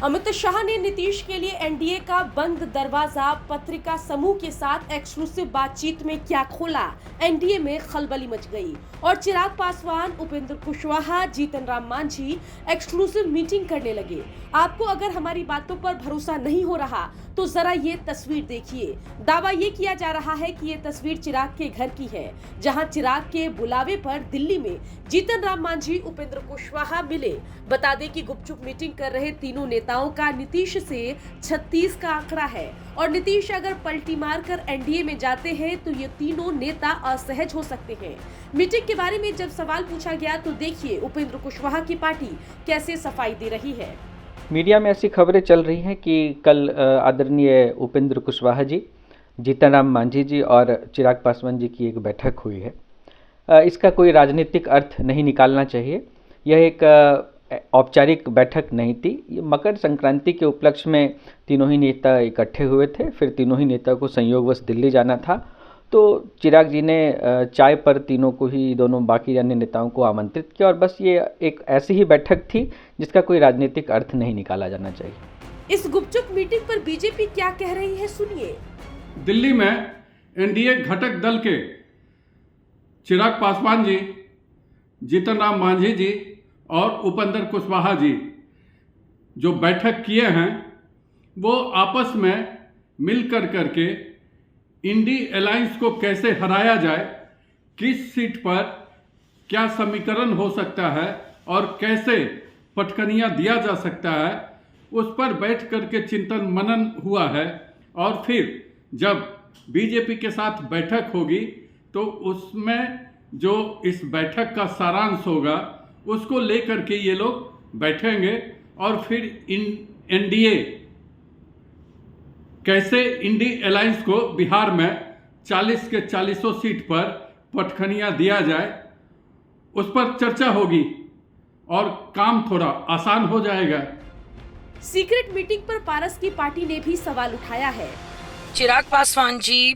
अमित शाह ने नीतीश के लिए एनडीए का बंद दरवाजा पत्रिका समूह के साथ एक्सक्लूसिव बातचीत में क्या खोला। एनडीए में खलबली मच गई और चिराग पासवान, उपेंद्र कुशवाहा, जीतन राम मांझी एक्सक्लूसिव मीटिंग करने लगे। आपको अगर हमारी बातों पर भरोसा नहीं हो रहा तो जरा ये तस्वीर देखिए। दावा ये किया जा रहा है कि ये तस्वीर चिराग के घर की है, जहां चिराग के बुलावे पर दिल्ली में जीतन राम मांझी, उपेंद्र कुशवाहा मिले। बता दें कि गुपचुप मीटिंग कर रहे तीनों नेताओं का नीतीश से 36 का आंकड़ा है और नीतीश अगर पलटी मारकर एनडीए में जाते हैं तो ये तीनों नेता असहज हो सकते हैं। मीटिंग के बारे में जब सवाल पूछा गया तो देखिए उपेंद्र कुशवाहा की पार्टी कैसे सफाई दे रही है। मीडिया में ऐसी खबरें चल रही हैं कि कल आदरणीय उपेंद्र कुशवाहा जी, जीतन राम मांझी जी और चिराग पासवान जी की एक बैठक हुई है। इसका कोई राजनीतिक अर्थ नहीं निकालना चाहिए। यह एक औपचारिक बैठक नहीं थी। ये मकर संक्रांति के उपलक्ष्य में तीनों ही नेता इकट्ठे हुए थे। फिर तीनों ही नेता को संयोगवश दिल्ली जाना था, तो चिराग जी ने चाय पर तीनों को ही, दोनों बाकी अन्य नेताओं को आमंत्रित किया और बस ये एक ऐसी ही बैठक थी जिसका कोई राजनीतिक अर्थ नहीं निकाला जाना चाहिए। इस गुपचुप मीटिंग पर बीजेपी क्या कह रही है, सुनिए। दिल्ली में एनडीए घटक दल के चिराग पासवान जी, जीतन राम मांझी जी और उपेंद्र कुशवाहा जी जो बैठक किए हैं, वो आपस में मिल करके इंडी अलायंस को कैसे हराया जाए, किस सीट पर क्या समीकरण हो सकता है और कैसे पटकनियां दिया जा सकता है, उस पर बैठ करके चिंतन मनन हुआ है। और फिर जब बीजेपी के साथ बैठक होगी तो उसमें जो इस बैठक का सारांश होगा उसको लेकर के ये लोग बैठेंगे और फिर एनडीए कैसे इंडी अलायंस को बिहार में 40 के 40 सीट पर पटखनियां दिया जाए, उस पर चर्चा होगी और काम थोड़ा आसान हो जाएगा। सीक्रेट मीटिंग पर पारस की पार्टी ने भी सवाल उठाया है। चिराग पासवान जी,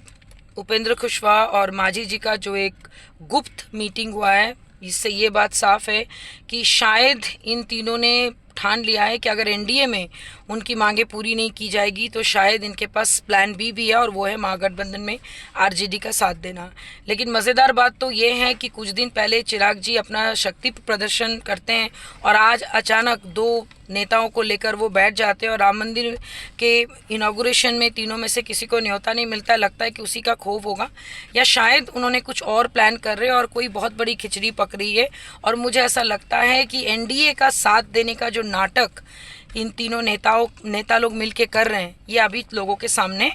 उपेंद्र कुशवाहा और मांझी जी का जो एक गुप्त मीटिंग हुआ है, इससे ये बात साफ है कि शायद इन तीनों ने ठान लिया है कि अगर एनडीए में उनकी मांगे पूरी नहीं की जाएगी तो शायद इनके पास प्लान बी भी है और वो है महागठबंधन में आरजेडी का साथ देना। लेकिन मज़ेदार बात तो ये है कि कुछ दिन पहले चिराग जी अपना शक्ति प्रदर्शन करते हैं और आज अचानक दो नेताओं को लेकर वो बैठ जाते हैं और राम मंदिर के इनॉग्रेशन में तीनों में से किसी को न्योता नहीं मिलता है। लगता है कि उसी का खौफ होगा या शायद उन्होंने कुछ और प्लान कर रहे हैं और कोई बहुत बड़ी खिचड़ी पक रही है। और मुझे ऐसा लगता है कि एनडीए का साथ देने का जो नाटक इन तीनों नेता लोग मिलके कर रहे हैं, ये अभी लोगों के सामने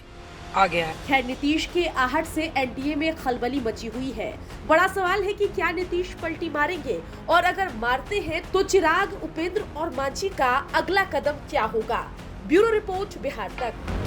आ गया है। खैर, नीतीश के आहट से एनडीए में खलबली मची हुई है। बड़ा सवाल है कि क्या नीतीश पलटी मारेंगे और अगर मारते हैं तो चिराग, उपेंद्र और मांझी का अगला कदम क्या होगा। ब्यूरो रिपोर्ट, बिहार तक।